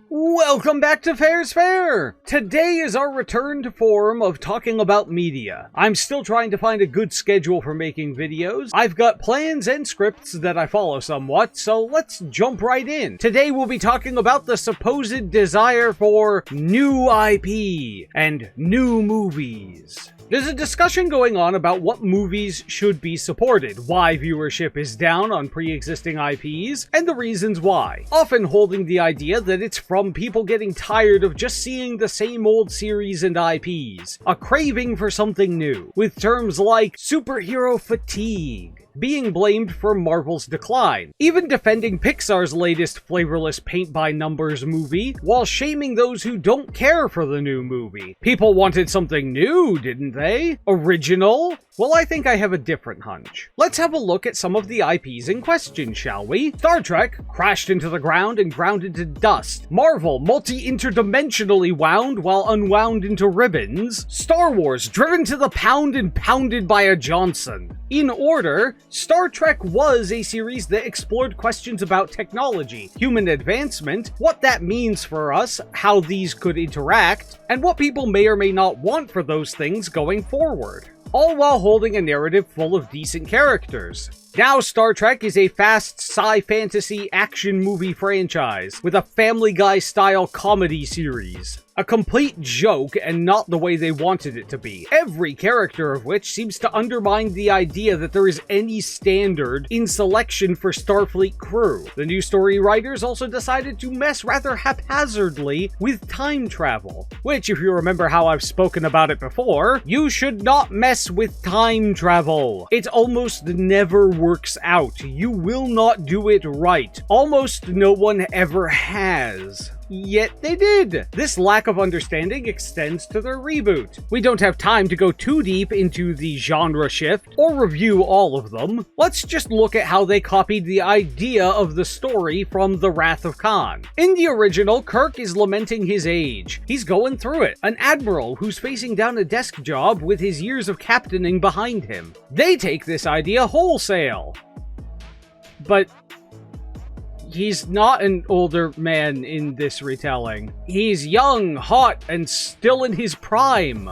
Welcome back to Fair's Fair! Today is our return to form of talking about media. I'm still trying to find a good schedule for making videos. I've got plans and scripts that I follow somewhat, so let's jump right in. Today we'll be talking about the supposed desire for new IP and new movies. There's a discussion going on about what movies should be supported, why viewership is down on pre-existing IPs, and the reasons why. Often holding the idea that it's from people getting tired of just seeing the same old series and IPs, a craving for something new, with terms like superhero fatigue being blamed for Marvel's decline, even defending Pixar's latest flavorless paint-by-numbers movie, while shaming those who don't care for the new movie. People wanted something new, didn't they? Original? Well, I think I have a different hunch. Let's have a look at some of the IPs in question, shall we? Star Trek crashed into the ground and ground into dust. Marvel multi-interdimensionally wound while unwound into ribbons. Star Wars driven to the pound and pounded by a Johnson. In order, Star Trek was a series that explored questions about technology, human advancement, what that means for us, how these could interact, and what people may or may not want for those things going forward, all while holding a narrative full of decent characters. Now Star Trek is a fast sci-fantasy action movie franchise with a Family Guy-style comedy series. A complete joke and not the way they wanted it to be, every character of which seems to undermine the idea that there is any standard in selection for Starfleet crew. The new story writers also decided to mess rather haphazardly with time travel, which, if you remember how I've spoken about it before, you should not mess with time travel. It almost never works out. You will not do it right. Almost no one ever has. Yet they did! This lack of understanding extends to their reboot. We don't have time to go too deep into the genre shift, or review all of them. Let's just look at how they copied the idea of the story from The Wrath of Khan. In the original, Kirk is lamenting his age. He's going through it. An admiral who's facing down a desk job with his years of captaining behind him. They take this idea wholesale. But he's not an older man in this retelling. He's young, hot, and still in his prime.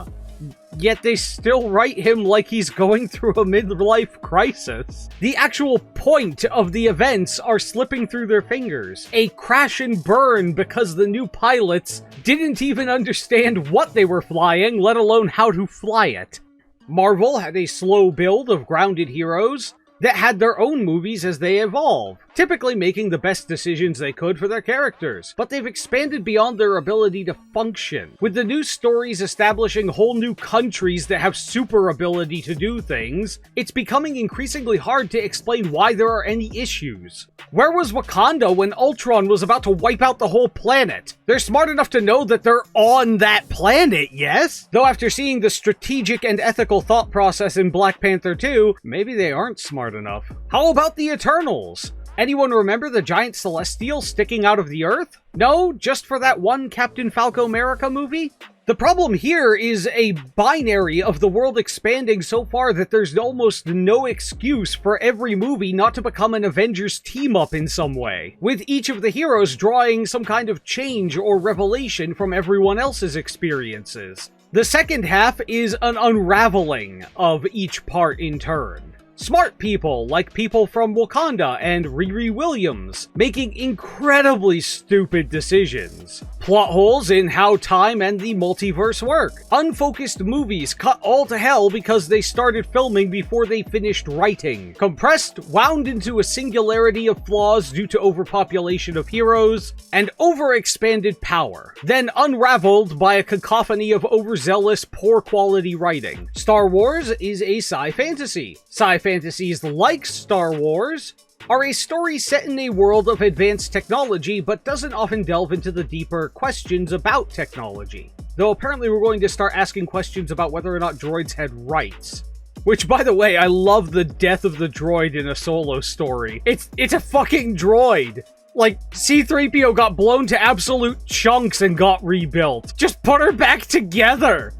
Yet they still write him like he's going through a midlife crisis. The actual point of the events are slipping through their fingers. A crash and burn because the new pilots didn't even understand what they were flying, let alone how to fly it. Marvel had a slow build of grounded heroes that had their own movies as they evolve, typically making the best decisions they could for their characters, but they've expanded beyond their ability to function, with the new stories establishing whole new countries that have super ability to do things. It's becoming increasingly hard to explain why there are any issues. Where was Wakanda when Ultron was about to wipe out the whole planet? They're smart enough to know that they're on that planet, yes? Though after seeing the strategic and ethical thought process in Black Panther 2, maybe they aren't smart enough. How about the Eternals? Anyone remember the giant celestial sticking out of the earth? No? Just for that one Captain Falco America movie? The problem here is a binary of the world expanding so far that there's almost no excuse for every movie not to become an Avengers team-up in some way, with each of the heroes drawing some kind of change or revelation from everyone else's experiences. The second half is an unraveling of each part in turn. Smart people, like people from Wakanda and Riri Williams, making incredibly stupid decisions. Plot holes in how time and the multiverse work. Unfocused movies cut all to hell because they started filming before they finished writing. Compressed, wound into a singularity of flaws due to overpopulation of heroes, and overexpanded power. Then unraveled by a cacophony of overzealous, poor quality writing. Star Wars is a sci-fantasy. Sci-fantasies like Star Wars are a story set in a world of advanced technology, but doesn't often delve into the deeper questions about technology. Though apparently we're going to start asking questions about whether or not droids had rights. Which, by the way, I love the death of the droid in a Solo story. It's a fucking droid! Like, C-3PO got blown to absolute chunks and got rebuilt. Just put her back together!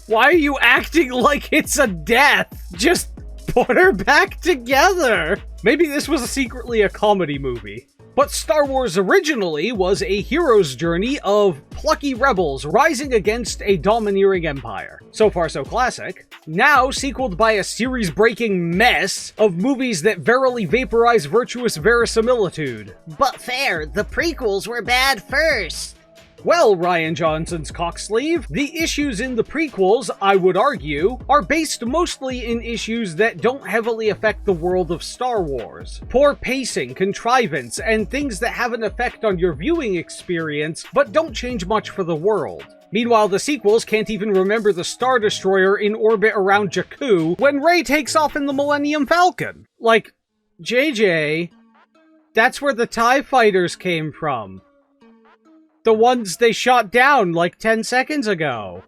Why are you acting like it's a death? Just put her back together! Maybe this was secretly a comedy movie. But Star Wars originally was a hero's journey of plucky rebels rising against a domineering empire. So far so classic. Now sequeled by a series-breaking mess of movies that verily vaporize virtuous verisimilitude. But fair, the prequels were bad first. Well, Rian Johnson's cocksleeve, the issues in the prequels, I would argue, are based mostly in issues that don't heavily affect the world of Star Wars. Poor pacing, contrivance, and things that have an effect on your viewing experience, but don't change much for the world. Meanwhile, the sequels can't even remember the Star Destroyer in orbit around Jakku when Rey takes off in the Millennium Falcon. Like, JJ, that's where the TIE fighters came from. The ones they shot down like 10 seconds ago.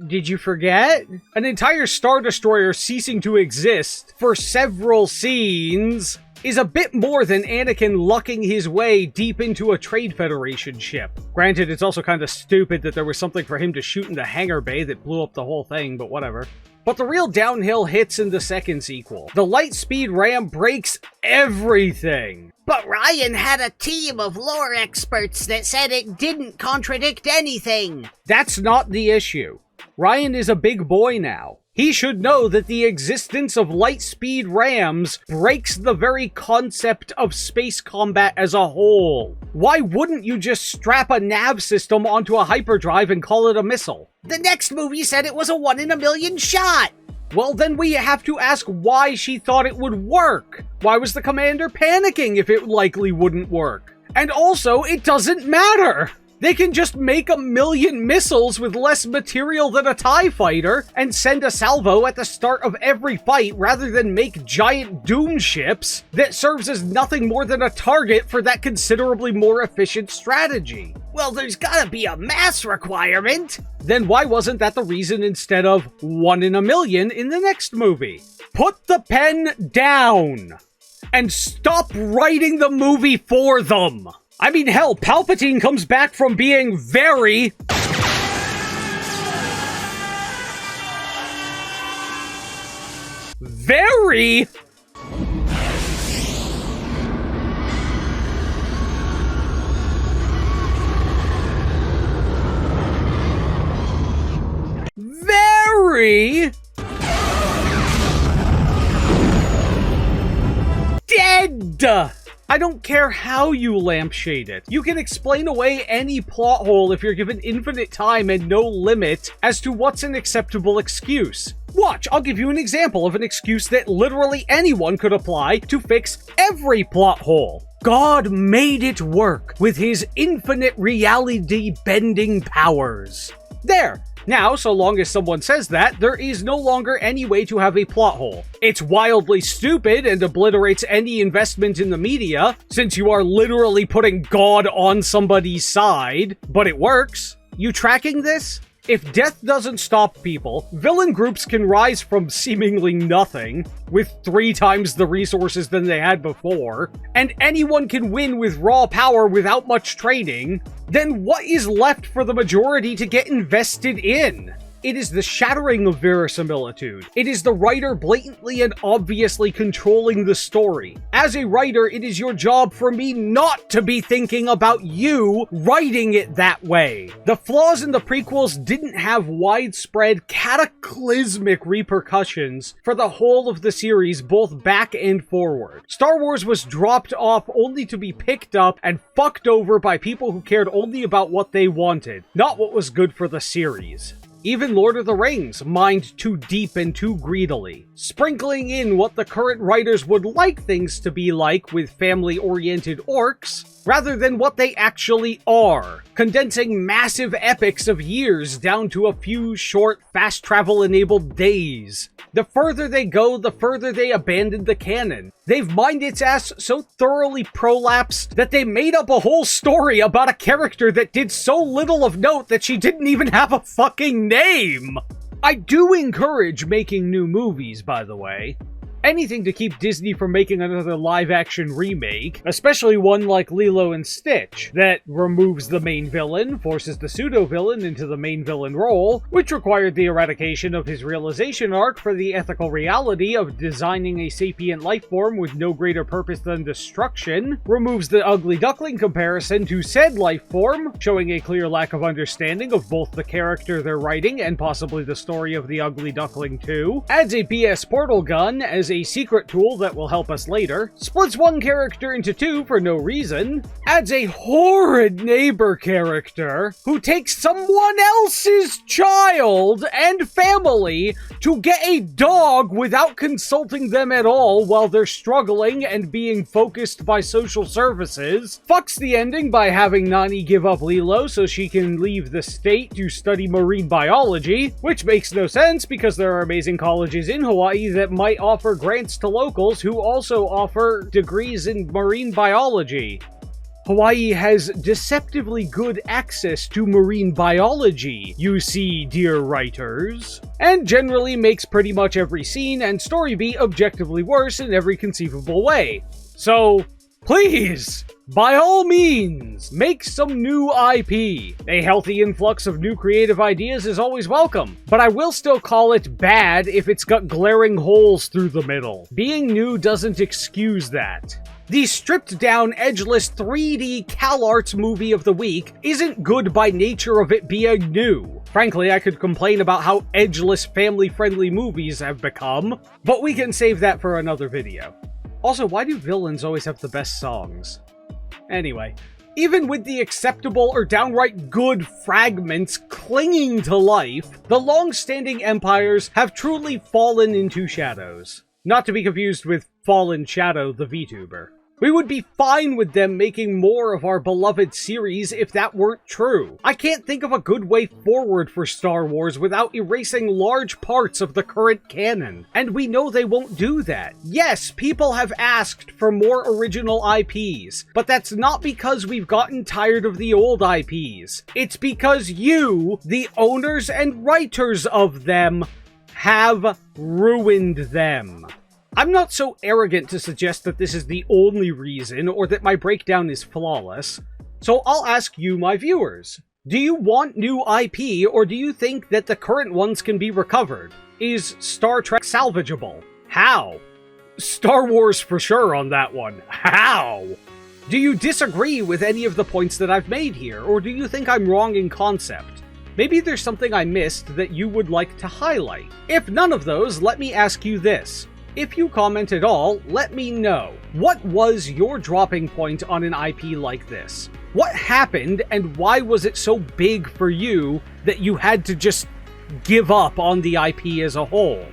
Did you forget? An entire Star Destroyer ceasing to exist for several scenes is a bit more than Anakin lucking his way deep into a Trade Federation ship. Granted, it's also kind of stupid that there was something for him to shoot in the hangar bay that blew up the whole thing, but whatever. But the real downhill hits in the second sequel. The Lightspeed Ram breaks everything. But Ryan had a team of lore experts that said it didn't contradict anything. That's not the issue. Ryan is a big boy now. He should know that the existence of Lightspeed Rams breaks the very concept of space combat as a whole. Why wouldn't you just strap a nav system onto a hyperdrive and call it a missile? The next movie said it was a 1 in a million shot. Well, then we have to ask why she thought it would work. Why was the commander panicking if it likely wouldn't work? And also, it doesn't matter. They can just make 1 million missiles with less material than a TIE fighter and send a salvo at the start of every fight rather than make giant doom ships that serves as nothing more than a target for that considerably more efficient strategy. Well, there's gotta be a mass requirement. Then why wasn't that the reason instead of 1 in a million in the next movie? Put the pen down and stop writing the movie for them. I mean, hell, Palpatine comes back from being very dead. I don't care how you lampshade it. You can explain away any plot hole if you're given infinite time and no limit as to what's an acceptable excuse. Watch, I'll give you an example of an excuse that literally anyone could apply to fix every plot hole. God made it work with his infinite reality-bending powers. There. Now, so long as someone says that, there is no longer any way to have a plot hole. It's wildly stupid and obliterates any investment in the media, since you are literally putting God on somebody's side, but it works. You tracking this? If death doesn't stop people, villain groups can rise from seemingly nothing, with 3 times the resources than they had before, and anyone can win with raw power without much training, then what is left for the majority to get invested in? It is the shattering of verisimilitude. It is the writer blatantly and obviously controlling the story. As a writer, it is your job for me not to be thinking about you writing it that way. The flaws in the prequels didn't have widespread, cataclysmic repercussions for the whole of the series, both back and forward. Star Wars was dropped off only to be picked up and fucked over by people who cared only about what they wanted, not what was good for the series. Even Lord of the Rings mined too deep and too greedily, sprinkling in what the current writers would like things to be like with family-oriented orcs, rather than what they actually are, condensing massive epics of years down to a few short, fast-travel-enabled days. The further they go, the further they abandon the canon. They've mined its ass so thoroughly prolapsed that they made up a whole story about a character that did so little of note that she didn't even have a fucking name! I do encourage making new movies, by the way. Anything to keep Disney from making another live-action remake, especially one like Lilo and Stitch, that removes the main villain, forces the pseudo-villain into the main villain role, which required the eradication of his realization arc for the ethical reality of designing a sapient life form with no greater purpose than destruction, removes the ugly duckling comparison to said life form, showing a clear lack of understanding of both the character they're writing and possibly the story of the ugly duckling too, adds a BS portal gun as a secret tool that will help us later, splits one character into two for no reason, adds a horrid neighbor character who takes someone else's child and family to get a dog without consulting them at all while they're struggling and being focused by social services, fucks the ending by having Nani give up Lilo so she can leave the state to study marine biology, which makes no sense because there are amazing colleges in Hawaii that might offer grants to locals who also offer degrees in marine biology. Hawaii has deceptively good access to marine biology, you see, dear writers, and generally makes pretty much every scene and story beat objectively worse in every conceivable way. So, please, by all means, make some new IP. A healthy influx of new creative ideas is always welcome, but I will still call it bad if it's got glaring holes through the middle. Being new doesn't excuse that. The stripped-down, edgeless 3D CalArts movie of the week isn't good by nature of it being new. Frankly, I could complain about how edgeless, family-friendly movies have become, but we can save that for another video. Also, why do villains always have the best songs? Anyway, even with the acceptable or downright good fragments clinging to life, the long-standing empires have truly fallen into shadows. Not to be confused with Fallen Shadow, the VTuber. We would be fine with them making more of our beloved series if that weren't true. I can't think of a good way forward for Star Wars without erasing large parts of the current canon. And we know they won't do that. Yes, people have asked for more original IPs, but that's not because we've gotten tired of the old IPs. It's because you, the owners and writers of them, have ruined them. I'm not so arrogant to suggest that this is the only reason, or that my breakdown is flawless, so I'll ask you, my viewers. Do you want new IP, or do you think that the current ones can be recovered? Is Star Trek salvageable? How? Star Wars for sure on that one. How? Do you disagree with any of the points that I've made here, or do you think I'm wrong in concept? Maybe there's something I missed that you would like to highlight. If none of those, let me ask you this. If you comment at all, let me know. What was your dropping point on an IP like this? What happened, and why was it so big for you that you had to just give up on the IP as a whole?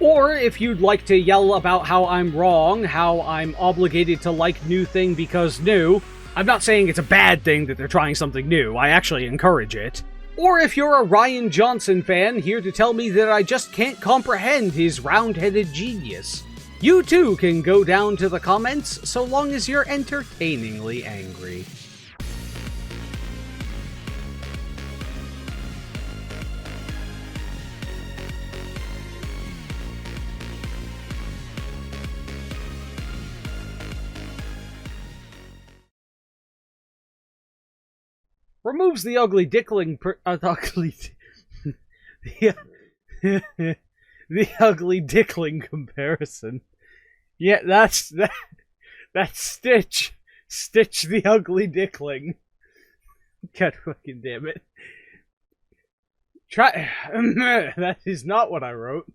Or if you'd like to yell about how I'm wrong, how I'm obligated to like new thing because new, I'm not saying it's a bad thing that they're trying something new, I actually encourage it. Or if you're a Rian Johnson fan here to tell me that I just can't comprehend his round-headed genius. You too can go down to the comments so long as you're entertainingly angry. Removes the ugly dickling the ugly dickling comparison. Yeah, that's Stitch. Stitch the ugly dickling. God fucking damn it. That is not what I wrote.